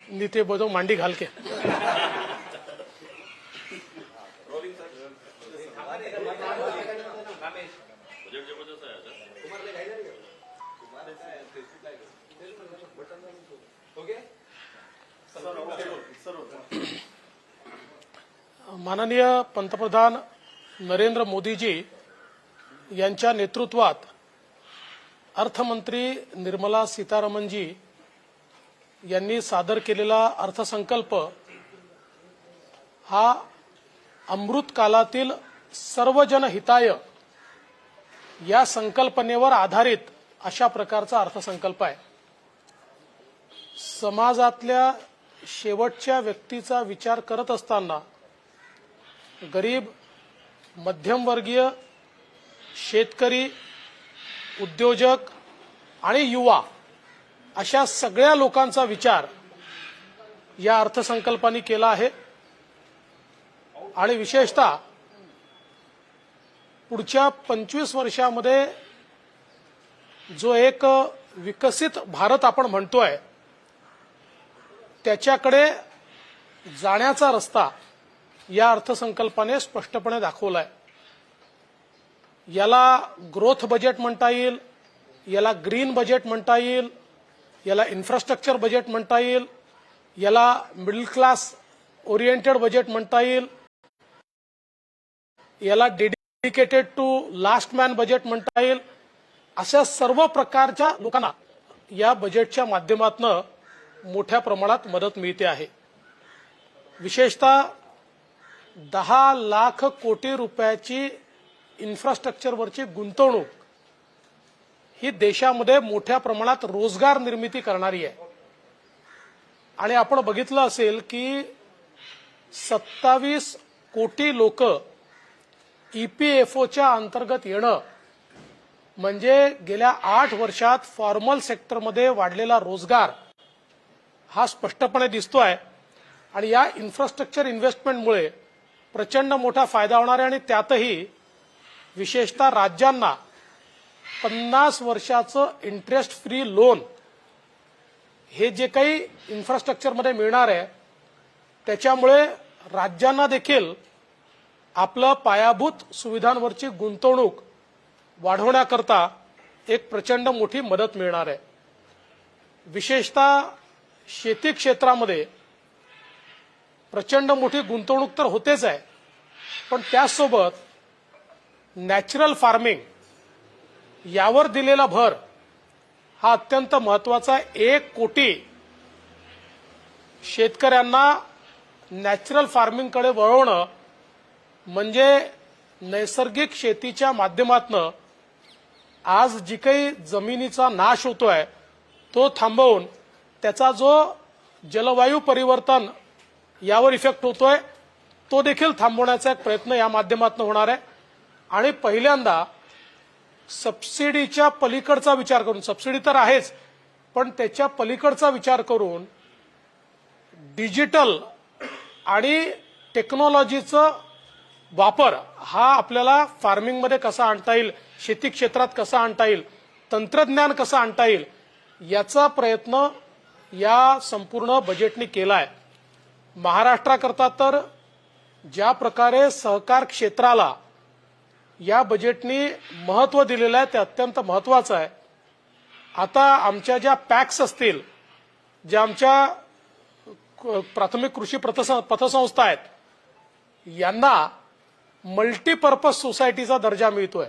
नीते बदो मांडी घाल के माननीय पंतप्रधान नरेंद्र मोदीजी यांच्या नेतृत्वात अर्थमंत्री निर्मला सीतारामनजी यांनी सादर केलेला अर्थसंकल्प हा अमृत कालातील सर्वजन हिताय या संकल्पनेवर आधारित अशा प्रकारचा अर्थसंकल्प आहे। समाजातल्या शेवटच्या व्यक्तीचा विचार करत असताना गरीब, मध्यमवर्गीय, शेतकरी, उद्योजक आणि युवा अशा सगळ्या लोकांचा विचार या अर्थसंकल्पाने केला आहे आणि विशेषतः पुढच्या 25 वर्षामध्ये जो एक विकसित भारत आपण म्हणतोय त्याच्याकडे जाण्याचा रस्ता या अर्थसंकल्पाने स्पष्टपणे दाखवलाय। याला ग्रोथ बजेट म्हणता येईल, याला ग्रीन बजेट म्हणता येईल, याला इन्फ्रास्ट्रक्चर बजेट म्हणता येईल, याला मिडल क्लास ओरिएंटेड बजेट म्हणता येईल, याला dedicated to last man budget म्हणता येईल। अशा सर्व प्रकारच्या लोकांना या बजेटच्या माध्यमातून मोठ्या प्रमाणात मदत मिळते आहे। विशेषतः 10 लाख कोटी रुपयाची इन्फ्रास्ट्रक्चरवरची गुंतवणूक ही देशामध्ये मोठ्या प्रमाणात रोजगार निर्मिती करणारी आहे आणि आपण बघितलं असेल की 27 कोटी लोक ईपीएफओच्या अंतर्गत येणं म्हणजे गेल्या 8 वर्षात फॉर्मल सेक्टरमध्ये वाढलेला रोजगार हा स्पष्टपणे दिसतोय आणि या इन्फ्रास्ट्रक्चर इन्व्हेस्टमेंटमुळे प्रचंड मोठा फायदा होणार आहे आणि त्यातही विशेषतः राज्यांना 50 वर्षाचं इंटरेस्ट फ्री लोन हे जे काही इन्फ्रास्ट्रक्चरमध्ये मिळणार आहे त्याच्यामुळे राज्यांना देखील आपलं पायाभूत सुविधांवरची गुंतवणूक वाढवण्याकरता एक प्रचंड मोठी मदत मिळणार आहे। विशेषतः शेती क्षेत्रामध्ये प्रचंड मोठी गुंतवणूक तर होतेच आहे, पण त्यासोबत नॅचरल फार्मिंग यावर दिलेला भर हा अत्यंत महत्त्वाचा। 1 कोटी शेतकऱ्यांना नॅचरल फार्मिंगकडे वळवणं म्हणजे नैसर्गिक शेतीच्या माध्यमातून आज जी काही जमिनीचा नाश होतोय तो थांबवून त्याचा जो जलवायू परिवर्तन यावर इफेक्ट होतोय तो देखील थांबवण्याचा एक प्रयत्न या माध्यमातून होणार आहे आणि पहिल्यांदा सबसिडीच्या पलीकडचा विचार करून, सबसिडी तर आहेच पण त्याच्या पलीकडचा विचार करून डिजिटल आणि टेक्नॉलॉजीचा वापर हा आपल्याला फार्मिंगमध्ये कसा आणता येईल, शेती क्षेत्रात कसा आणता येईल, तंत्रज्ञान कसं आणता येईल याचा प्रयत्न या संपूर्ण बजेटने केला आहे। महाराष्ट्राकरता तर ज्या प्रकारे सहकार क्षेत्राला या बजेटने महत्त्व दिलेलं आहे ते अत्यंत महत्त्वाचं आहे। आता आमच्या ज्या पॅक्स असतील, ज्या आमच्या प्राथमिक कृषी पतसंस्था आहेत यांना मल्टीपर्पज सोसायटीचा दर्जा मिळतोय।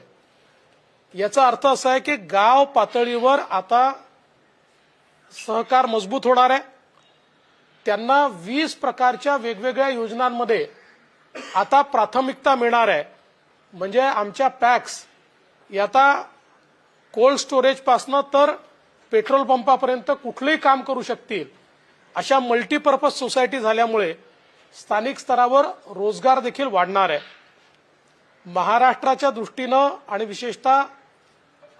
याचा अर्थ असा आहे की गाव पातळीवर आता सहकार मजबूत होणार आहे। त्यांना 20 प्रकारच्या वेगवेगळ्या योजनांमध्ये आता प्राथमिकता मिळणार आहे। म्हणजे आमच्या पॅक्स आता कोल्ड स्टोरेज पासून तर पेट्रोल पंपापर्यंत कुठलेही काम करू शकतील अशा मल्टीपर्पज सोसायटी झाल्यामुळे स्थानिक स्तरावर रोजगार देखील वाढणार आहे। महाराष्ट्राच्या दृष्टीनं आणि विशेषतः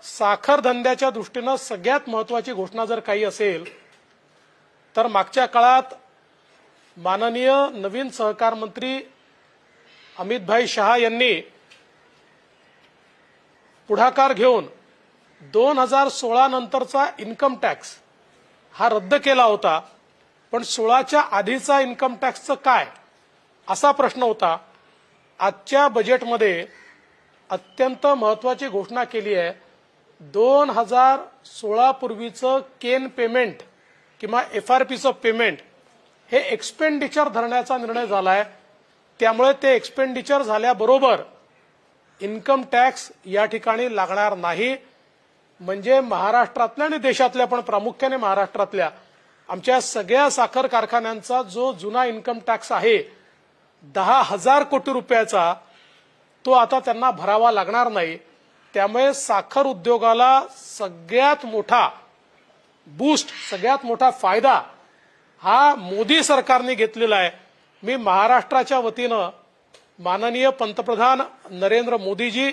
साखर धंद्याच्या दृष्टीनं सगळ्यात महत्त्वाची घोषणा जर काही असेल तर मागच्या काळात माननीय नवीन सहकार मंत्री अमितभाई शहा यांनी पुढाकार घेऊन 2016 नंतरचा इन्कम टॅक्स हा रद्द केला होता पण 16च्या आधीचा इन्कम टॅक्सचं काय, असा प्रश्न होता. आजच्या बजेटमध्ये अत्यंत महत्वाची घोषणा केली आहे. 2016 पूर्वीचं केन पेमेंट किंवा FRPचं पेमेंट हे एक्सपेंडिचर धरण्याचा निर्णय झालाय. त्यामुळे ते एक्सपेंडिचर झाल्याबरोबर इन्कम टॅक्स या ठिकाणी लागणार नाही. म्हणजे महाराष्ट्रातल्या आणि देशातल्या, पण प्रामुख्याने महाराष्ट्रातल्या आमच्या सगळ्या साखर कारखान्यांचा जो जुना इन्कम टॅक्स आहे 10,000 कोटी रुपयाचा, तो आता त्यांना भरावा लागणार नाही. त्यामुळे साखर उद्योगाला सगळ्यात मोठा बूस्ट, सगळ्यात मोठा फायदा हा मोदी सरकारने घेतलेला आहे. मी महाराष्ट्राच्या वतीनं माननीय पंतप्रधान नरेंद्र मोदीजी,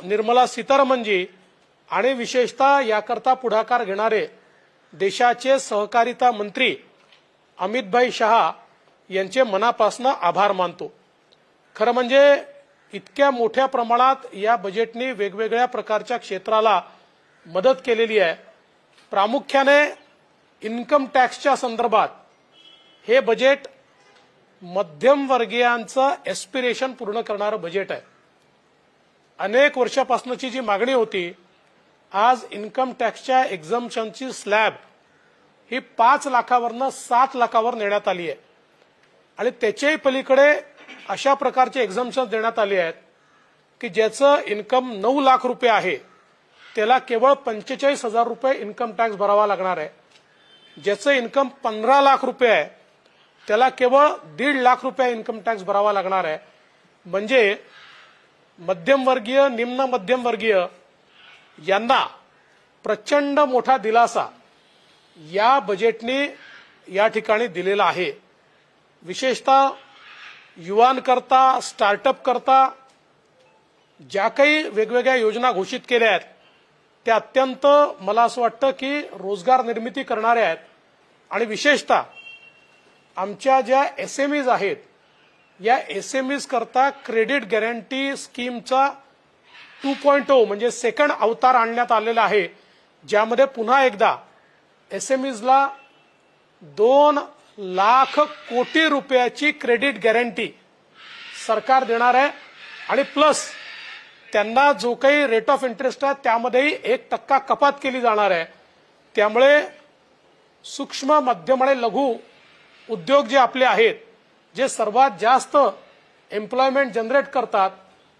निर्मला सीतारामनजी आणि विशेषतः याकरता पुढाकार घेणारे देशाचे सहकारिता मंत्री अमितभाई शहा यांचे मनापासून आभार मानतो. खरं म्हणजे इतक्या मोठ्या प्रमाणात या बजेटने वेगवेगळ्या प्रकारच्या क्षेत्राला मदत केलेली आहे. प्रामुख्याने इन्कम टॅक्सच्या संदर्भात हे बजेट मध्यमवर्गीयांचं एस्पिरेशन पूर्ण करणारं बजेट आहे. अनेक वर्षापासूनची जी मागणी होती, आज इन्कम टॅक्सच्या एक्झम्पशनची स्लॅब ही 5 लाखावरनं 7 लाखावर नेण्यात आली आहे. आणि त्याच्याही पलीकडे अशा प्रकारचे एक्झम्पशन देण्यात आले आहेत की ज्याचं इन्कम 9 लाख रुपये आहे त्याला केवळ 45,000 रुपये इन्कम टॅक्स भरावा लागणार आहे. ज्याचं इन्कम 15 लाख रुपये आहे त्याला केवळ 1.5 लाख रुपये इन्कम टॅक्स भरावा लागणार आहे. म्हणजे मध्यमवर्गीय, निम्न मध्यमवर्गीय यांना प्रचंड मोठा दिलासा या बजेटने या ठिकाणी दिलेला आहे. विशेषतः युवांकरता, स्टार्टअप करता ज्या काही वेगवेगळ्या योजना घोषित केल्या आहेत त्या अत्यंत, मला असं वाटतं की रोजगार निर्मिती करणाऱ्या आहेत. आणि विशेषतः आमच्या ज्या SMEs आहेत, या SMEs करता क्रेडिट गॅरंटी स्कीमचा 2.0 म्हणजे सेकंड अवतार आणण्यात आलेला आहे, ज्यामध्ये पुन्हा एकदा SMEsला 2 लाख कोटी रुपयाची क्रेडिट गॅरंटी सरकार देणार आहे. आणि प्लस त्यांना जो काही रेट ऑफ इंटरेस्ट आहे त्यामध्येही 1% कपात केली जाणार आहे. त्यामुळे सूक्ष्म, मध्यम आणि लघु उद्योग जे आपले आहेत, जे सर्वात जास्त एम्प्लॉयमेंट जनरेट करतात,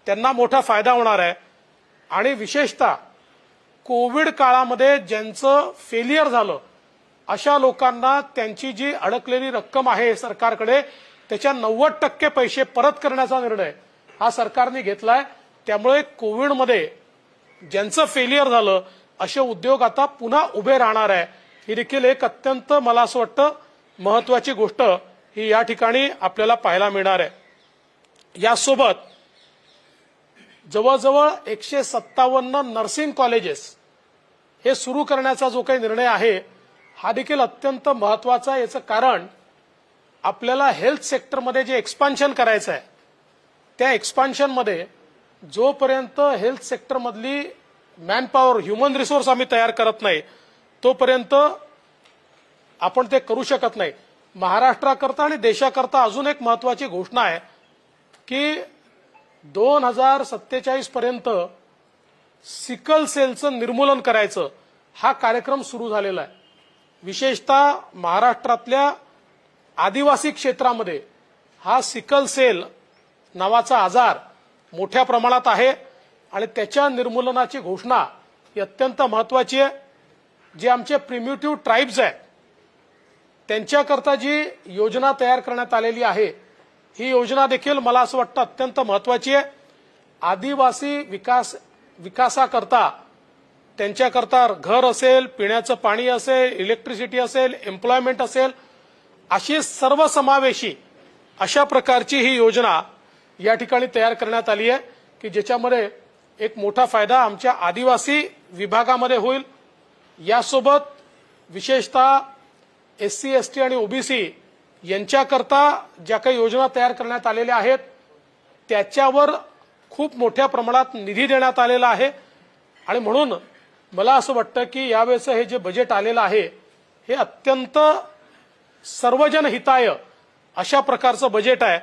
त्यांना मोठा फायदा होणार आहे. आणि विशेषतः कोविड काळामध्ये ज्यांचं फेलियर झालं अशा लोकांना त्यांची जी अडकलेली रक्कम आहे सरकारकडे, त्याच्या 90% पैसे परत करण्याचा निर्णय हा सरकारने घेतलाय. त्यामुळे कोविडमध्ये ज्यांचं फेलियर झालं असे उद्योग आता पुन्हा उभे राहणार आहे. ही देखील एक अत्यंत, मला असं वाटतं, महत्वाची गोष्ट ही या ठिकाणी आपल्याला पाहायला मिळणार आहे. यासोबत जवळजवळ 157 नर्सिंग कॉलेजेस हे सुरू करण्याचा जो काही निर्णय आहे हा देखील अत्यंत महत्वाचा आहे. याचं कारण आपल्याला हेल्थ सेक्टरमध्ये जे एक्सपान्शन करायचं आहे, त्या एक्सपान्शनमध्ये जोपर्यंत हेल्थ सेक्टरमधली मॅनपॉवर, ह्युमन रिसोर्स आम्ही तयार करत नाही तोपर्यंत आपण ते करू शकत नाही. महाराष्ट्राकरता आणि देशाकरता अजून एक महत्वाची घोषणा आहे की 2047 पर्यंत सिकल सेलचं निर्मूलन करायचं, हा कार्यक्रम सुरू झालेला आहे. विशेषतः महाराष्ट्रातल्या आदिवासी क्षेत्रामध्ये हा सिकल सेल नावाचा आजार मोठ्या प्रमाणात आहे आणि त्याच्या निर्मूलनाची घोषणा ही अत्यंत महत्वाची आहे. जे आमचे प्रिमिटिव्ह ट्राइब्स आहेत त्यांच्याकरता जी योजना तयार करण्यात आलेली आहे, ही योजना देखील मला असं वाटतं अत्यंत महत्वाची आहे. आदिवासी विकासाकरता त्यांच्याकरता घर असेल, पिण्याचं पाणी असेल, इलेक्ट्रिसिटी असेल, एम्प्लॉयमेंट असेल, अशी सर्वसमावेशी अशा प्रकारची ही योजना या ठिकाणी तयार करण्यात आली आहे की ज्याच्यामध्ये एक मोठा फायदा आमच्या आदिवासी विभागामध्ये होईल. यासोबत विशेषतः SC, ST आणि OBC यांच्याकरता ज्या काही योजना तयार करण्यात आलेल्या आहेत त्याच्यावर खूप मोठ्या प्रमाणात निधी देण्यात आलेला आहे. आणि म्हणून मला असं वाटतं की यावेळेचं हे जे बजेट आलेलं आहे हे अत्यंत सर्वजन हिताय अशा प्रकारचं बजेट आहे.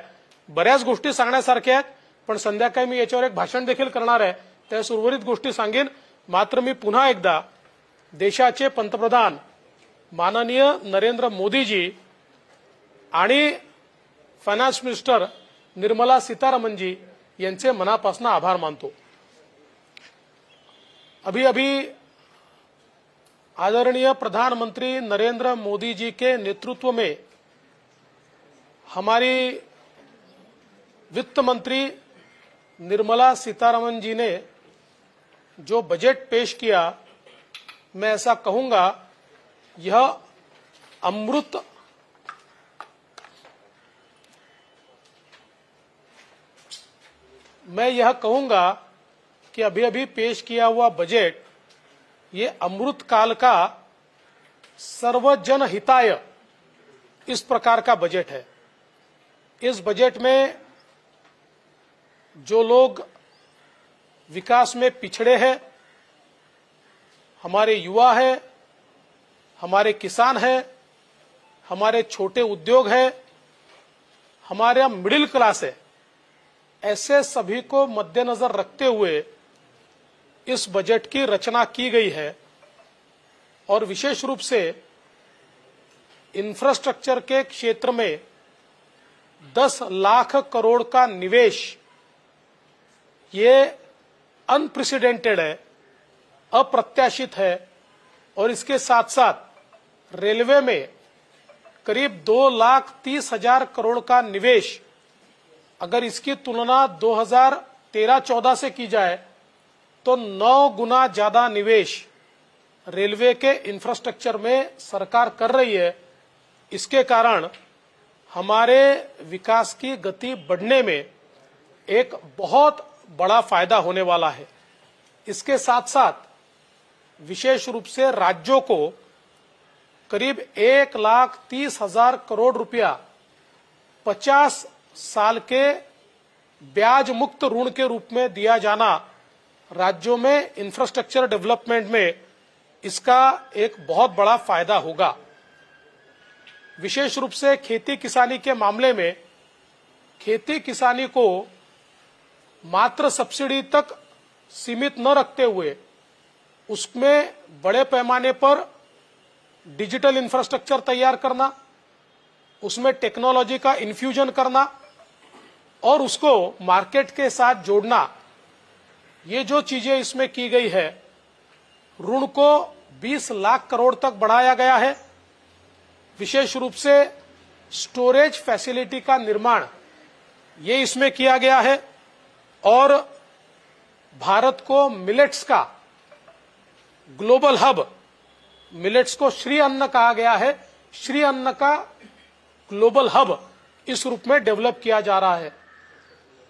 बऱ्याच गोष्टी सांगण्यासारख्या आहेत, पण संध्याकाळी मी याच्यावर एक भाषण देखील करणार आहे, त्या उर्वरित गोष्टी सांगेन. मात्र मी पुन्हा एकदा देशाचे पंतप्रधान माननीय नरेंद्र मोदीजी आणि फायनान्स मिनिस्टर निर्मला सीतारमणजी यांचे मनापासून आभार मानतो. अभी आदरणीय प्रधानमंत्री नरेंद्र मोदी जी के नेतृत्व में हमारी वित्त मंत्री निर्मला सीतारमण जी ने जो बजट पेश किया, मैं ऐसा कहूंगा यह अमृत मैं यह कहूंगा कि अभी पेश किया हुआ बजट ये अमृत काल का सर्वजन हिताय इस प्रकार का बजट है. इस बजट में जो लोग विकास में पिछड़े हैं, हमारे युवा हैं, हमारे किसान हैं, हमारे छोटे उद्योग हैं, हमारा मिडिल क्लास है, ऐसे सभी को मद्देनजर रखते हुए इस बजट की रचना की गई है. और विशेष रूप से इंफ्रास्ट्रक्चर के क्षेत्र में 10 लाख करोड़ का निवेश, ये अनप्रेसिडेंटेड है, अप्रत्याशित है. और इसके साथ साथ रेलवे में करीब 2,30,000 करोड़ का निवेश, अगर इसकी तुलना 2013-14 से की जाए तो 9 गुना ज्यादा निवेश रेलवे के इंफ्रास्ट्रक्चर में सरकार कर रही है. इसके कारण हमारे विकास की गति बढ़ने में एक बहुत बड़ा फायदा होने वाला है. इसके साथ साथ विशेष रूप से राज्यों को करीब 1,30,000 करोड़ रुपया 50 साल के ब्याज मुक्त ऋण के रूप में दिया जाना राज्यों में इंफ्रास्ट्रक्चर डेवलपमेंट में इसका एक बहुत बड़ा फायदा होगा. विशेष रूप से खेती किसानी के मामले में खेती किसानी को मात्र सब्सिडी तक सीमित न रखते हुए उसमें बड़े पैमाने पर डिजिटल इंफ्रास्ट्रक्चर तैयार करना, उसमें टेक्नोलॉजी का इन्फ्यूजन करना और उसको मार्केट के साथ जोड़ना, ये जो चीजें इसमें की गई है. ऋण को 20 लाख करोड़ तक बढ़ाया गया है. विशेष रूप से स्टोरेज फैसिलिटी का निर्माण ये इसमें किया गया है. और भारत को मिलेट्स का ग्लोबल हब, मिलेट्स को श्री अन्न कहा गया है, श्री अन्न का ग्लोबल हब इस रूप में डेवलप किया जा रहा है.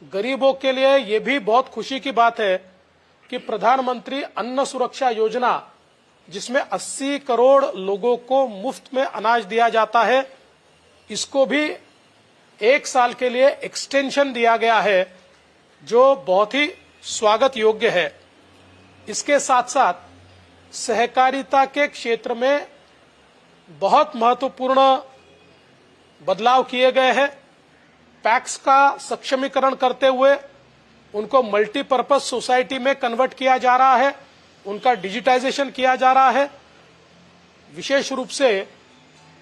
गरीबों के लिए ये भी बहुत खुशी की बात है कि प्रधानमंत्री अन्न सुरक्षा योजना, जिसमें 80 करोड़ लोगों को मुफ्त में अनाज दिया जाता है, इसको भी 1 साल के लिए एक्सटेंशन दिया गया है, जो बहुत ही स्वागत योग्य है. इसके साथ साथ सहकारिता के क्षेत्र में बहुत महत्वपूर्ण बदलाव किए गए हैं. पैक्स का सक्षमीकरण करते हुए उनको मल्टीपर्पज सोसाइटी में कन्वर्ट किया जा रहा है, उनका डिजिटाइजेशन किया जा रहा है. विशेष रूप से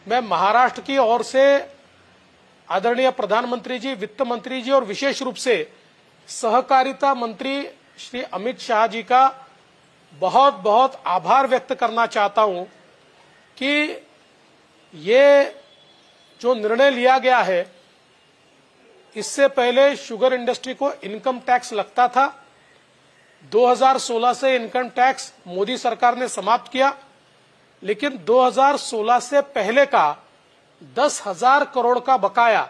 मैं महाराष्ट्र की ओर से आदरणीय प्रधानमंत्री जी, वित्त मंत्री जी और विशेष रूप से सहकारिता मंत्री श्री अमित शाह जी का बहुत बहुत आभार व्यक्त करना चाहता हूं कि ये जो निर्णय लिया गया है, इससे पहले शुगर इंडस्ट्री को इनकम टैक्स लगता था. 2016 से इनकम टैक्स मोदी सरकार ने समाप्त किया, लेकिन 2016 से पहले का 10,000 करोड़ का बकाया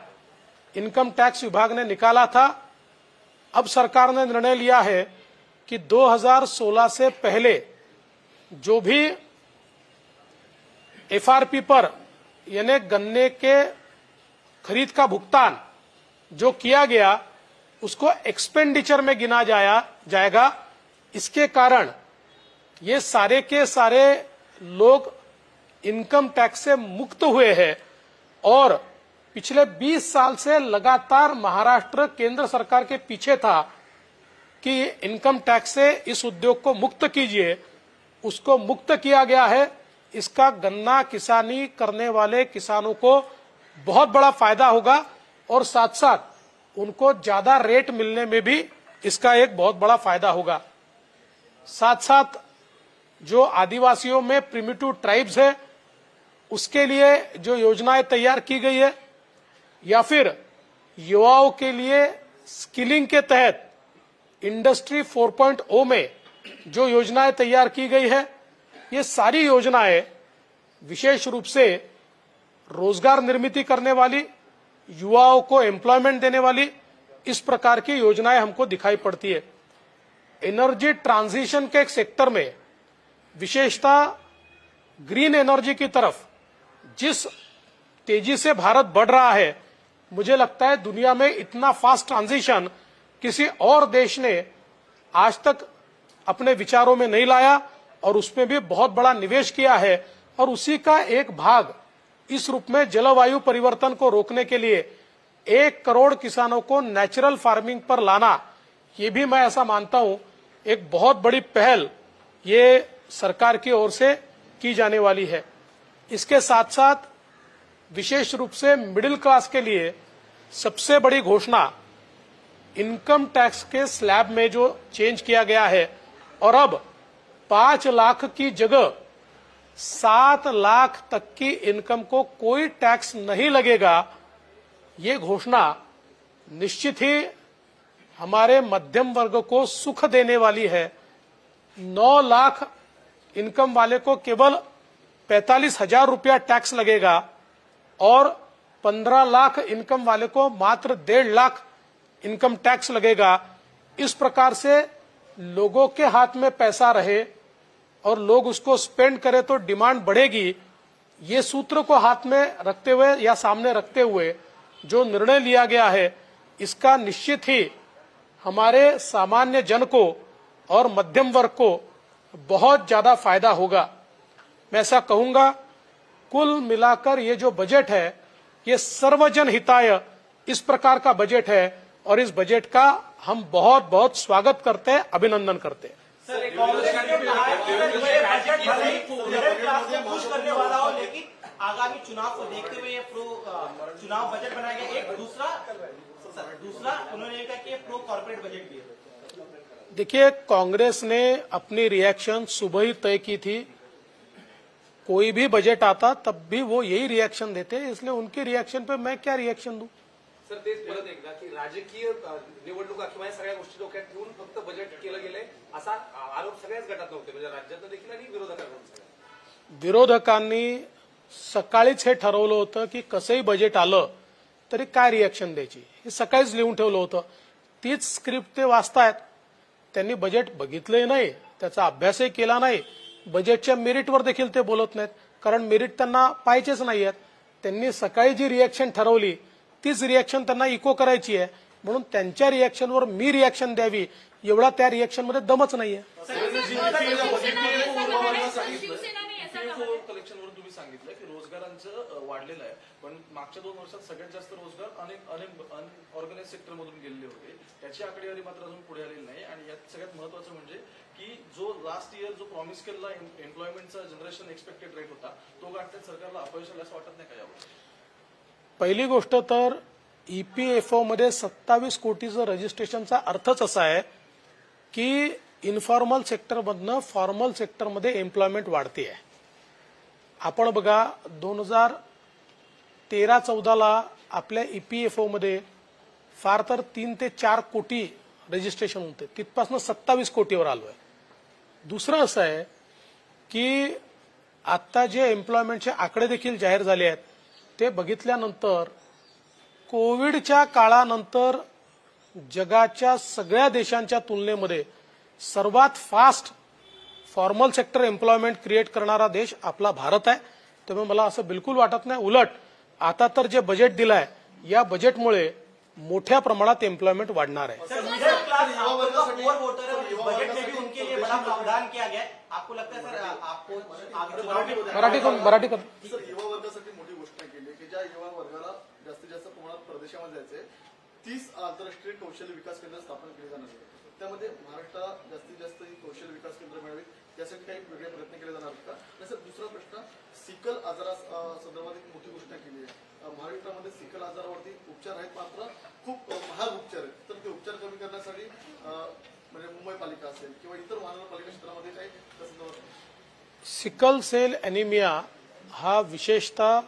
इनकम टैक्स विभाग ने निकाला था. अब सरकार ने निर्णय लिया है कि 2016 से पहले जो भी एफआरपी पर यानी गन्ने के खरीद का भुगतान जो किया गया उसको एक्सपेंडिचर में गिना जाएगा. इसके कारण ये सारे के सारे लोग इनकम टैक्स से मुक्त हुए हैं और पिछले 20 साल से लगातार महाराष्ट्र केंद्र सरकार के पीछे था कि इनकम टैक्स से इस उद्योग को मुक्त कीजिए, उसको मुक्त किया गया है। इसका गन्ना किसानी करने वाले किसानों को बहुत बड़ा फायदा होगा और साथ साथ उनको ज्यादा रेट मिलने में भी इसका एक बहुत बड़ा फायदा होगा। साथ साथ जो आदिवासियों में प्रिमिटिव ट्राइब्स है उसके लिए जो योजनाएं तैयार की गई है, या फिर युवाओं के लिए स्किलिंग के तहत इंडस्ट्री 4.0 में जो योजनाएं तैयार की गई है, ये सारी योजनाएं विशेष रूप से रोजगार निर्मित करने वाली, युवाओं को एम्प्लॉयमेंट देने वाली इस प्रकार की योजनाएं हमको दिखाई पड़ती है। एनर्जी ट्रांजिशन के एक सेक्टर में विशेषतः ग्रीन एनर्जी की तरफ जिस तेजी से भारत बढ़ रहा है, मुझे लगता है दुनिया में इतना फास्ट ट्रांजिशन किसी और देश ने आज तक अपने विचारों में नहीं लाया और उसमें भी बहुत बड़ा निवेश किया है। और उसी का एक भाग इस रूप में जलवायु परिवर्तन को रोकने के लिए 1 करोड़ किसानों को नेचुरल फार्मिंग पर लाना, ये भी मैं ऐसा मानता हूं एक बहुत बड़ी पहल ये सरकार की ओर से की जाने वाली है। इसके साथ साथ विशेष रूप से मिडिल क्लास के लिए सबसे बड़ी घोषणा इनकम टैक्स के स्लैब में जो चेंज किया गया है और अब 5 लाख की जगह 7 लाख तक की इनकम को कोई टैक्स नहीं लगेगा। ये घोषणा निश्चित ही हमारे मध्यम वर्ग को सुख देने वाली है। 9 लाख इनकम वाले को केवल 45,000 रुपया टैक्स लगेगा और 15 लाख इनकम वाले को मात्र 1.5 लाख इनकम टैक्स लगेगा। इस प्रकार से लोगों के हाथ में पैसा रहे और लोग उसको स्पेंड करें तो डिमांड बढ़ेगी। ये सूत्र को हाथ में रखते हुए या सामने रखते हुए जो निर्णय लिया गया है, इसका निश्चित ही हमारे सामान्य जन को और मध्यम वर्ग को बहुत ज्यादा फायदा होगा। मैं ऐसा कहूंगा, कुल मिलाकर ये जो बजट है ये सर्वजन हिताय इस प्रकार का बजट है और इस बजट का हम बहुत बहुत स्वागत करते हैं, अभिनंदन करते हैं। सर, कांग्रेस के बजट भले ही मिडिल क्लास को खुश करने वाला हो, लेकिन आगामी चुनाव को देखते हुए ये चुनाव बजट बनाया गया। एक दूसरा उन्होंने कहा कि ये प्रो कॉर्पोरेट बजट भी है। देखिए, कांग्रेस ने अपनी रिएक्शन सुबह ही तय की थी। कोई भी बजट आता तब भी वो यही रिएक्शन देते, इसलिए उनके रिएक्शन पे मैं क्या रिएक्शन दूं। सर, तेच परत एकदा की राजकीय निवडणुका किंवा सगळ्या गोष्टी डोक्यात ठेवून फक्त बजेट केलं गेलंय असा आरोप सगळ्याच गटात होते, म्हणजे राज्यात देखील आणि विरोधकांकडून। विरोधकांनी सकाळीच हे ठरवलं होतं की कसंही बजेट आलं तरी काय रिएक्शन द्यायची, हे सकाळीच लिहून ठेवलं होतं। तीच स्क्रिप्ट ते वाचतायत। त्यांनी बजेट बघितलंही नाही, त्याचा अभ्यासही केला नाही, बजेटच्या मेरिटवर देखील ते बोलत नाहीत, कारण मेरिट त्यांना पाहिजेच नाहीयेत। त्यांनी सकाळी जी रिएक्शन ठरवली तीच रिएक्शन त्यांना इको करायची आहे, म्हणून त्यांच्या रिएक्शनवर मी रिएक्शन द्यावी एवढा त्या रिएक्शन मध्ये दमच नाहीये। कलेक्शनवरून तुम्ही सांगितलं की रोजगारांचं वाढलेलं आहे, पण मागच्या 2 वर्षात सगळ्यात जास्त रोजगार अनऑर्गनाइज सेक्टर मधून गेलेले होते, त्याची आकडेवारी मात्र अजून पुढे आलेली नाही। आणि यात सगळ्यात महत्वाचं म्हणजे की जो लास्ट इयर जो प्रॉमिस केलेला एम्प्लॉयमेंटचा जनरेशन एक्सपेक्टेड रेट होता तो गाठण्यात सरकारला अपयश आलं असं वाटत नाही का यावर? पहिली गोष्ट तर ईपीएफओ मध्ये 27 कोटीचं रजिस्ट्रेशनचा अर्थच असा आहे की इन्फॉर्मल सेक्टरमधनं फॉर्मल सेक्टरमध्ये एम्प्लॉयमेंट वाढते आहे। आपण बघा 2013-14 आपल्या ईपीएफओ मध्ये फार तर 3 ते 4 कोटी रजिस्ट्रेशन होते, तिथपासून 27 कोटीवर आलोय। दुसरं असं आहे की आता जे एम्प्लॉयमेंटचे आकडे देखील जाहीर झाले आहेत ते बघितल्यानंतर कोविडच्या काळानंतर जगाच्या सगळ्या देशांच्या तुलनेमध्ये सर्वात fast formal sector employment create करणारा देश आपला भारत आहे। त्यामुळे मला असं बिलकुल वाटत नाही, उलट आता तर जे बजेट दिलंय या बजेटमुळे मोठ्या प्रमाणात एम्प्लॉयमेंट वाढणार आहे। बजट में भी उनके लिए बड़ा प्रावधान किया गया है। आपको लगता है सर आपको मराठी कर युवा वर्गासाठी मोठी घोषणा केली की ज्या युवा परदेशामध्ये जायचंय. 30 आंतरराष्ट्रीय कौशल्य विकास केंद्र स्थापन केली जाणार आहेत. त्यामध्ये महाराष्ट्रात जास्तीत जास्त ही कौशल्य विकास केंद्र मिळावीत यासाठी काही वेगळे प्रयत्न केले जाणार आहेत का? तसंच दुसरा प्रश्न, सिकल आजारा संदर्भात एक मोठी घोषणा केली आहे. महाराष्ट्रामध्ये सिकल आजारावरती उपचार आहेत, मात्र खूप महाग उपचार आहेत. तर ते उपचार कमी करण्यासाठी म्हणजे मुंबई पालिका असेल किंवा इतर महानगरपालिका क्षेत्रामध्ये काही तसं. सिकल सेल ॲनिमिया हा विशेषतः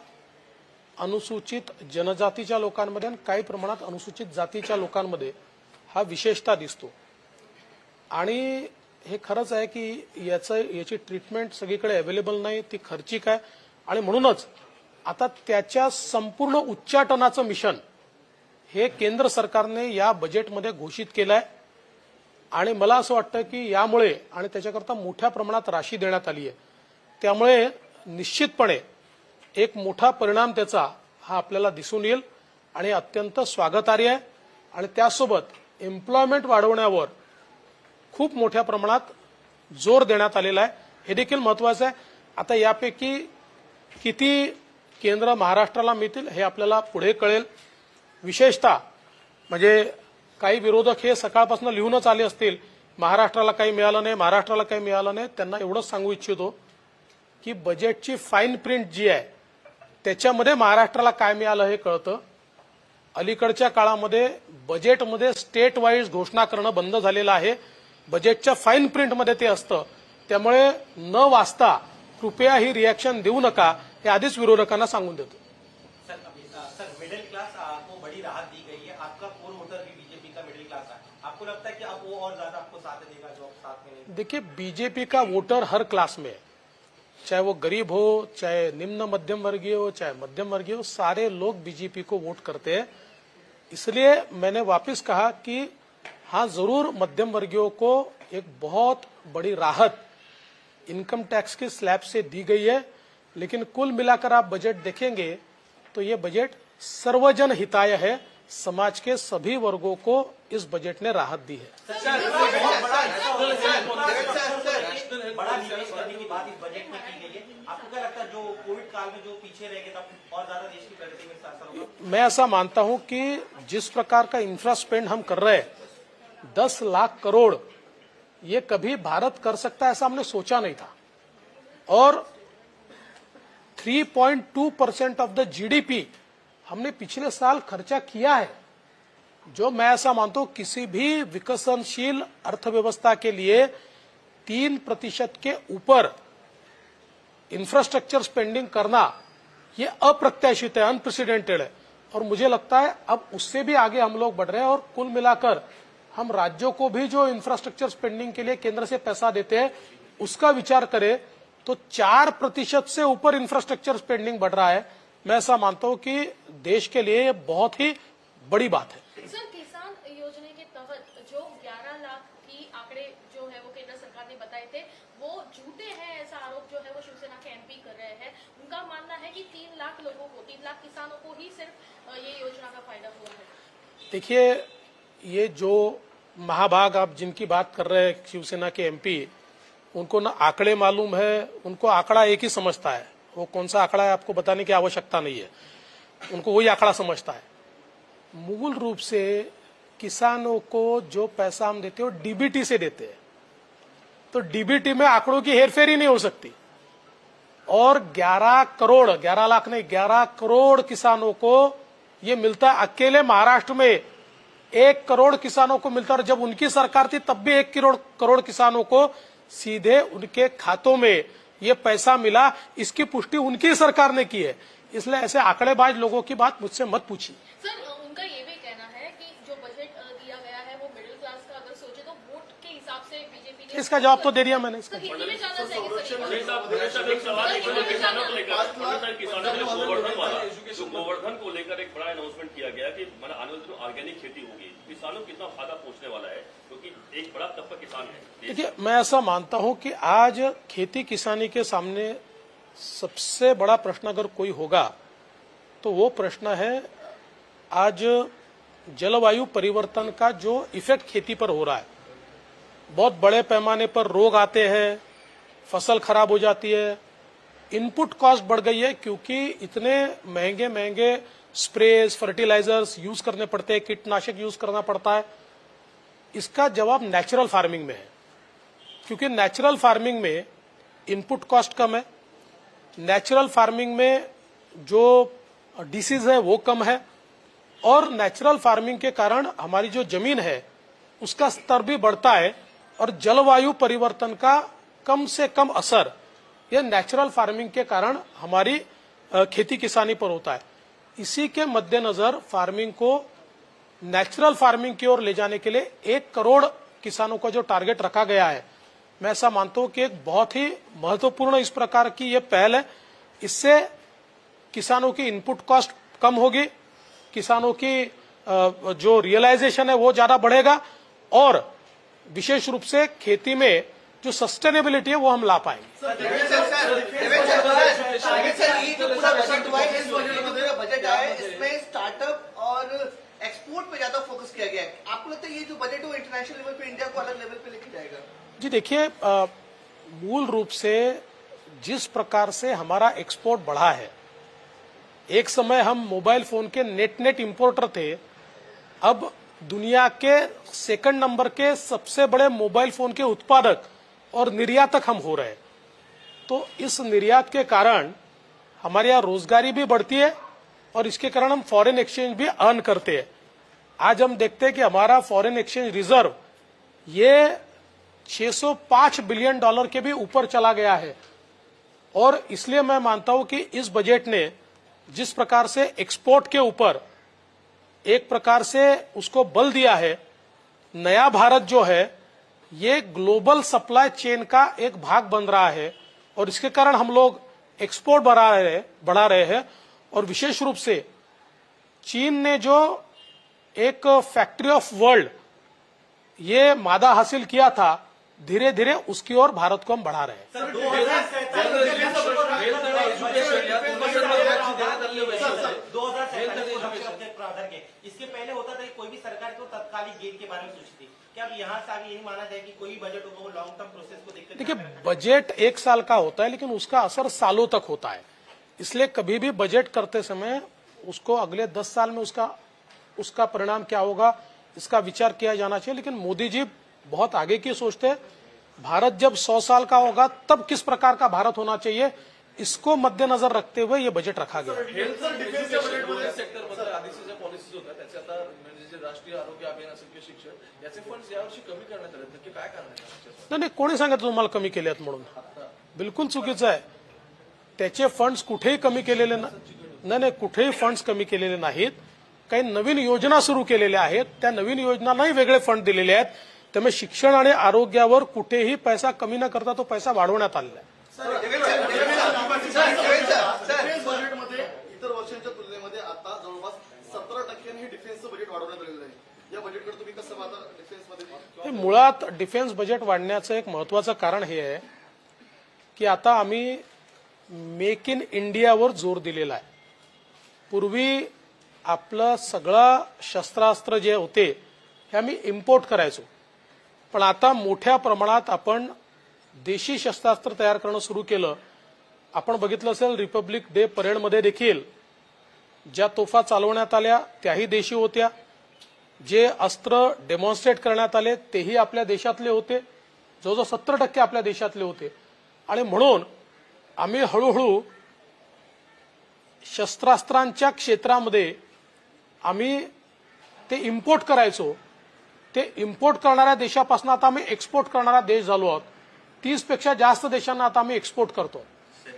अनुसूचित जनजातीच्या लोकांमध्ये आणि काही प्रमाणात अनुसूचित जातीच्या लोकांमध्ये हा विशेषतः दिसतो. आणि हे खरंच आहे की याची ट्रीटमेंट सगळीकडे अवेलेबल नाही, ती खर्चिक आहे. आणि म्हणूनच आता त्याच्या संपूर्ण उच्चाटनाचं मिशन हे केंद्र सरकारने या बजेटमध्ये घोषित केलं आहे. आणि मला असं वाटतं की यामुळे आणि त्याच्याकरता मोठ्या प्रमाणात राशी देण्यात आली आहे, त्यामुळे निश्चितपणे एक मोठा परिणाम त्याचा हा आपल्याला दिसून येईल आणि अत्यंत स्वागतार्ह आहे. आणि त्यासोबत एम्प्लॉयमेंट वाढवण्यावर खूप मोठ्या प्रमाणात जोर देण्यात आलेला आहे, हे देखील महत्वाचं आहे. आता यापैकी किती केंद्र महाराष्ट्राला मिळतील हे आपल्याला पुढे कळेल. विशेषतः म्हणजे काही विरोधक हे सकाळपासून लिहूनच आले असतील, महाराष्ट्राला काही मिळालं नाही, महाराष्ट्राला काही मिळालं नाही. त्यांना एवढंच सांगू इच्छितो की बजेटची फाईन प्रिंट जी आहे त्याच्यामध्ये महाराष्ट्राला काय मिळालं हे कळतं. अलीकडच्या काळामध्ये बजेटमध्ये स्टेट वाईज घोषणा करणं बंद झालेलं आहे. बजेटच्या फाईन प्रिंटमध्ये ते असतं. त्यामुळे न वाचता कृपया ही रिएक्शन देऊ नका, हे आधीच विरोधकांना सांगून देतो. सर मिडिल क्लास को बड़ी राहत दी गई है. आपका कोर वोटर भी बीजेपी का मिडिल क्लास है. आपको लगता है कि अब वो और ज्यादा आपको साथ देगा जो साथ में नहीं? देखिए, बीजेपी का वोटर हर क्लास में है, चाहे वो गरीब हो, चाहे निम्न मध्यम वर्गीय हो, चाहे मध्यम वर्गीय हो, सारे लोग बीजेपी को वोट करते हैं. इसलिए मैंने वापस कहा कि हाँ, जरूर मध्यम वर्गीयों को एक बहुत बड़ी राहत इनकम टैक्स की स्लैब से दी गई है. लेकिन कुल मिलाकर आप बजट देखेंगे तो ये बजट सर्वजन हिताय है. समाज के सभी वर्गों को इस बजट ने राहत दी है. बड़ा निवेश करने की बात इस बजट में की गई है. आपको क्या लगता है जो कोविड काल में जो पीछे रह गए तब और ज्यादा देश की प्रगति में साथ होगा? मैं ऐसा मानता हूं कि जिस प्रकार का इंफ्रा स्पेंड हम कर रहे हैं, 10 लाख करोड़, ये कभी भारत कर सकता है ऐसा हमने सोचा नहीं था. और 3.2% ऑफ द जीडीपी हमने पिछले साल खर्चा किया है, जो मैं ऐसा मानता हूं किसी भी विकसनशील अर्थव्यवस्था के लिए 3% के ऊपर इंफ्रास्ट्रक्चर स्पेंडिंग करना ये अप्रत्याशित है, अनप्रेसिडेंटेड है. और मुझे लगता है अब उससे भी आगे हम लोग बढ़ रहे हैं. और कुल मिलाकर हम राज्यों को भी जो इंफ्रास्ट्रक्चर स्पेंडिंग के लिए केंद्र से पैसा देते हैं उसका विचार करें तो 4% से ऊपर इंफ्रास्ट्रक्चर स्पेंडिंग बढ़ रहा है. मैं ऐसा मानता हूं कि देश के लिए ये बहुत ही बड़ी बात है. सर, किसान योजना के तहत जो 11 लाख की आंकड़े जो है वो केंद्र सरकार ने बताए थे वो झूठे हैं, ऐसा आरोप जो है वो शिवसेना के एमपी कर रहे हैं. उनका मानना है कि 3 लाख लोगों को, 3 लाख किसानों को ही सिर्फ ये योजना का फायदा हुआ है. देखिए, ये जो महाभाग आप जिनकी बात कर रहे हैं शिवसेना के एमपी, उनको ना आंकड़े मालूम है, उनको आंकड़ा एक ही समझता है. वो कौन सा आंकड़ा है आपको बताने की आवश्यकता नहीं है, उनको वही आंकड़ा समझता है. मूल रूप से किसानों को जो पैसा हम देते हैं वो डीबीटी से देते हैं, तो डीबीटी में आंकड़ों की हेरफेर ही नहीं हो सकती. और 11 लाख नहीं, 11 करोड़ किसानों को ये मिलता है. अकेले महाराष्ट्र में 1 करोड़ किसानों को मिलता है. और जब उनकी सरकार थी तब भी 1 करोड़ किसानों को सीधे उनके खातों में ये पैसा मिला. इसकी पुष्टि उनकी सरकार ने की है. इसलिए ऐसे आंकड़ेबाज लोगों की बात मुझसे मत पूछिए. सर, उनका ये भी कहना है कि जो बजट दिया गया है वो मिडिल क्लास का अगर सोचे तो वोट के हिसाब से बीजेपी ने. इसका जवाब तो दे दिया मैंने. इसका सर, हिंदी में जानना चाहेंगे सर. गोवर्धन को लेकर एक बड़ा अनाउंसमेंट किया गया कि आने वाले दिनों ऑर्गेनिक खेती होगी. किसानों को कितना फायदा पहुंचने वाला है, क्योंकि एक बड़ा तबका किसान है. देखिए, मैं ऐसा मानता हूं कि आज खेती किसानी के सामने सबसे बड़ा प्रश्न अगर कोई होगा तो वो प्रश्न है आज जलवायु परिवर्तन का जो इफेक्ट खेती पर हो रहा है. बहुत बड़े पैमाने पर रोग आते हैं, फसल खराब हो जाती है, इनपुट कॉस्ट बढ़ गई है क्योंकि इतने महंगे स्प्रेज, फर्टिलाइजर्स यूज करने पड़ते हैं, कीटनाशक यूज करना पड़ता है। इसका जवाब नेचुरल फार्मिंग में है, क्योंकि नेचुरल फार्मिंग में इनपुट कॉस्ट कम है, नेचुरल फार्मिंग में जो डिसीज है वो कम है, और नेचुरल फार्मिंग के कारण हमारी जो जमीन है उसका स्तर भी बढ़ता है, और जलवायु परिवर्तन का कम से कम असर यह नेचुरल फार्मिंग के कारण हमारी खेती किसानी पर होता है। इसी के मद्देनजर फार्मिंग को नेचुरल फार्मिंग की ओर ले जाने के लिए 1 करोड़ किसानों का जो टारगेट रखा गया है, मैं ऐसा मानता हूं कि एक बहुत ही महत्वपूर्ण इस प्रकार की यह पहल है। इससे किसानों की इनपुट कॉस्ट कम होगी, किसानों की जो रियलाइजेशन है वो ज्यादा बढ़ेगा, और विशेष रूप से खेती में जो सस्टेनेबिलिटी है वो हम ला पाएंगे। ये जो पूरा बजट हुआ है, इस बजट आया है, इसमें स्टार्टअप और एक्सपोर्ट पे ज्यादा फोकस किया गया है। आपको लगता है ये जो बजट है वो इंटरनेशनल लेवल पे इंडिया को अलग लेवल पे लेके जाएगा? जी देखिए, मूल रूप से जिस प्रकार से हमारा एक्सपोर्ट बढ़ा है, एक समय हम मोबाइल फोन के नेट इंपोर्टर थे, अब दुनिया के सेकंड नंबर के सबसे बड़े मोबाइल फोन के उत्पादक और निर्यातक हम हो रहे हैं। तो इस निर्यात के कारण हमारे यहाँ रोजगारी भी बढ़ती है, और इसके कारण हम फॉरेन एक्सचेंज भी अर्न करते हैं। आज हम देखते हैं कि हमारा फॉरेन एक्सचेंज रिजर्व ये $605 बिलियन के भी ऊपर चला गया है। और इसलिए मैं मानता हूं कि इस बजट ने जिस प्रकार से एक्सपोर्ट के ऊपर एक प्रकार से उसको बल दिया है, नया भारत जो है ये ग्लोबल सप्लाई चेन का एक भाग बन रहा है, और इसके कारण हम लोग एक्सपोर्ट बढ़ा रहे हैं। और विशेष रूप से चीन ने जो एक फैक्ट्री ऑफ वर्ल्ड ये मादा हासिल किया था, धीरे धीरे उसकी ओर भारत को हम बढ़ा रहे हैं। सर 2047 के इसके पहले होता था कि कोई भी सरकार को तत्कालिक गेन के बारे में सोचती थी, क्या अब यहाँ से आगे यही माना जाए कि कोई भी बजट होगा वो लॉन्ग टर्म प्रोसेस को देखते? देखिए, बजट 1 साल का होता है, लेकिन उसका असर सालों तक होता है। इसलिए कभी भी बजट करते समय उसको अगले 10 साल में उसका परिणाम क्या होगा इसका विचार किया जाना चाहिए। लेकिन मोदी जी बहुत आगे की सोचते हैं। भारत जब 100 साल का होगा तब किस प्रकार का भारत होना चाहिए, इसको मद्देनजर रखते हुए ये बजट रखा गया। हेल्थच्या बजेटमध्ये सेक्टरमध्ये आधीचे ज्या पॉलिसीज होत्या त्याचे आता म्हणजे जे राष्ट्रीय आरोग्य अभियान असेल किंवा शिक्षण याचे फंड्स यावर्षी कमी करण्यात आले, नक्की काय कारण आहे? नाही, कोणी सांगितलं तुम्हाला कमी केलेत म्हणून? बिलकुल चुकीचं आहे। त्याचे फंड्स कुठेही कमी केलेले नाही, कुठेही फंड्स कमी केलेले नाहीत। काही नवीन योजना सुरू केलेल्या आहेत, त्या नवीन योजनांनाही वेगळे फंड दिलेले आहेत। त्यामुळे शिक्षण आणि आरोग्यावर कुठेही पैसा कमी न करता तो पैसा वाढवण्यात आलेला आहे। बजेटमध्ये इतर वर्षांच्या तुलनेमध्ये आता जवळपास 17% हे डिफेन्सचं बजेट वाढवण्यात आलेलं आहे। या बजेटकडे तुम्ही कसं पाहता? डिफेन्समध्ये मुळात डिफेन्स बजेट वाढण्याचं एक महत्वाचं कारण हे आहे की आता आम्ही मेक इन इंडियावर जोर दिलेला आहे। पूर्वी आपलं सगळं शस्त्रास्त्र जे होते हे आम्ही इम्पोर्ट करायचो, पण आता मोठ्या प्रमाणात आपण देशी शस्त्रास्त्र तयार करणं सुरू केलं। आपण बघितलं असेल रिपब्लिक डे परेडमध्ये देखील ज्या तोफा चालवण्यात आल्या त्याही देशी होत्या, जे अस्त्र डेमॉन्स्ट्रेट करण्यात आले तेही आपल्या देशातले होते, जवळजवळ 70% आपल्या देशातले होते। आणि म्हणून आम्ही हळूहळू शस्त्रास्त्रांच्या क्षेत्रामध्ये आम्ही ते इम्पोर्ट करायचो, ते इम्पोर्ट करणाऱ्या देशापासून आता आम्ही एक्सपोर्ट करणारा देश झालो आहोत। 30 पेक्षा जास्त देशांना आता आम्ही एक्सपोर्ट करतो। कई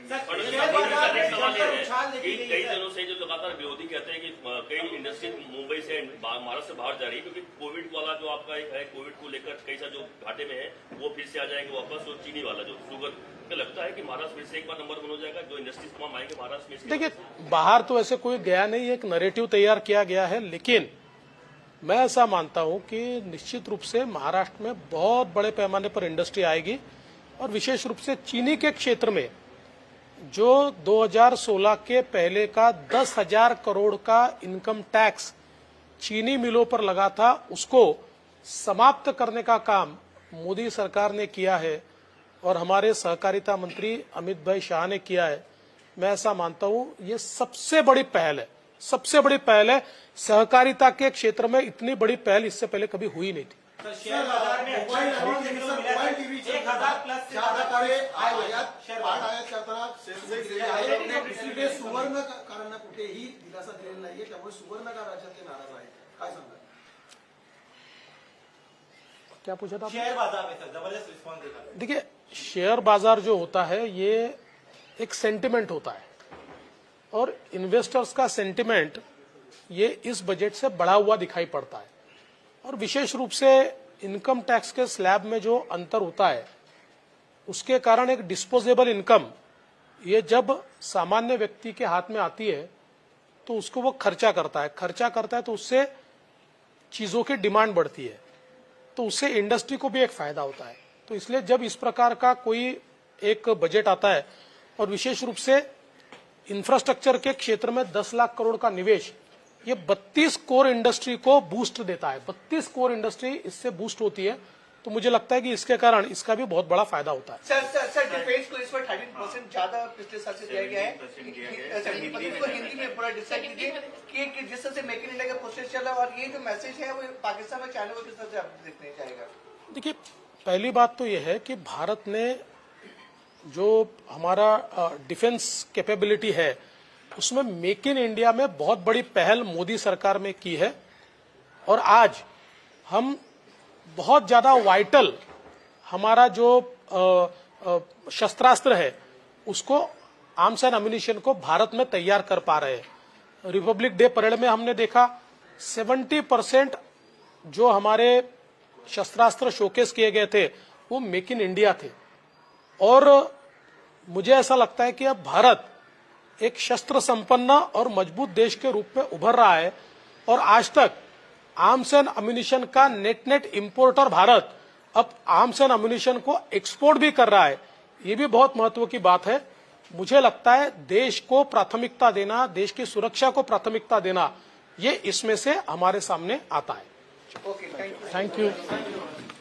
दिनों से जो लगातार विरोधी कहते हैं कि कई इंडस्ट्री मुंबई से महाराष्ट्र से बाहर जा रही है, क्योंकि कोविड वाला जो आपका एक है, कोविड को लेकर कई सा जो घाटे में है वो फिर से आ जाएंगे वापस, और चीनी वाला जो शुगर का लगता है कि महाराष्ट्र फिर से एक बार नंबर 1 हो जाएगा, जो इंडस्ट्रीज तमाम आएंगे महाराष्ट्र में। देखिए, बाहर तो ऐसे कोई गया नहीं, एक नैरेटिव तैयार किया गया है, लेकिन मैं ऐसा मानता हूं कि निश्चित रूप से महाराष्ट्र में बहुत बड़े पैमाने पर इंडस्ट्री आएगी, और विशेष रूप से चीनी के क्षेत्र में जो 2016 के पहले का 10,000 करोड़ का इनकम टैक्स चीनी मिलों पर लगा था, उसको समाप्त करने का काम मोदी सरकार ने किया है, और हमारे सहकारिता मंत्री अमित भाई शाह ने किया है। मैं ऐसा मानता हूं ये सबसे बड़ी पहल है सबसे बड़ी पहल है। सहकारिता के क्षेत्र में इतनी बड़ी पहल इससे पहले कभी हुई नहीं थी। सर शेयर बाजार में मोबाईल टीव्ही 1000+ से ज्या प्रकारे आयात शेअर वाढ बाजार. आयात करताना सेन्सेक्स गेले आहे, दुसरीकडे सुवर्णकारांना कुठेही दिलासा दिलेला नाहीये, त्यामुळे सुवर्णकार राज्यातले नाराज आहेत. काय सांगणार? क्या पूछा था आपने? शेयर बाजार में सर जबरदस्त रिस्पॉन्स देखा गया. देखिए, शेयर बाजार जो होता है ये एक सेंटिमेंट होता है और इन्वेस्टर्स का सेंटिमेंट ये इस बजट से बढ़ा हुआ दिखाई पड़ता है। और विशेष रूप से इनकम टैक्स के स्लैब में जो अंतर होता है उसके कारण एक डिस्पोजेबल इनकम ये जब सामान्य व्यक्ति के हाथ में आती है तो उसको वो खर्चा करता है तो उससे चीजों की डिमांड बढ़ती है, तो उससे इंडस्ट्री को भी एक फायदा होता है। तो इसलिए जब इस प्रकार का कोई एक बजट आता है और विशेष रूप से इंफ्रास्ट्रक्चर के क्षेत्र में 10 लाख करोड़ का निवेश, ये 32 कोर इंडस्ट्री को बूस्ट देता है। 32 कोर इंडस्ट्री इससे बूस्ट होती है, तो मुझे लगता है कि इसके कारण इसका भी बहुत बड़ा फायदा होता है। सर डिफेंस को इस बार 13% ज्यादा पिछले साल से दिया गया है। इसको हिंदी में पूरा डिसाइड कीजिए कि जिस तरह से मेक इन इंडिया का प्रोसेस चला और ये जो मैसेज है वो पाकिस्तान में चाइना को किस तरह से आप देखने जाएगा? देखिए, पहली बात तो यह है कि भारत ने जो हमारा डिफेंस कैपेबिलिटी है उसमें मेक इन इंडिया में बहुत बड़ी पहल मोदी सरकार में की है और आज हम बहुत ज्यादा वाइटल हमारा जो शस्त्रास्त्र है उसको आर्म्स एंड एम्युनिशन को भारत में तैयार कर पा रहे हैं। रिपब्लिक डे परेड में हमने देखा 70% जो हमारे शस्त्रास्त्र शोकेस किए गए थे वो मेक इन इंडिया थे और मुझे ऐसा लगता है कि अब भारत एक शस्त्र संपन्न और मजबूत देश के रूप में उभर रहा है और आज तक आर्म्स एंड एम्युनिशन का नेट इंपोर्टर भारत अब आर्म्स एंड एम्युनिशन को एक्सपोर्ट भी कर रहा है। ये भी बहुत महत्व की बात है। मुझे लगता है देश को प्राथमिकता देना, देश की सुरक्षा को प्राथमिकता देना, ये इसमें से हमारे सामने आता है। Okay, thank you. Thank you.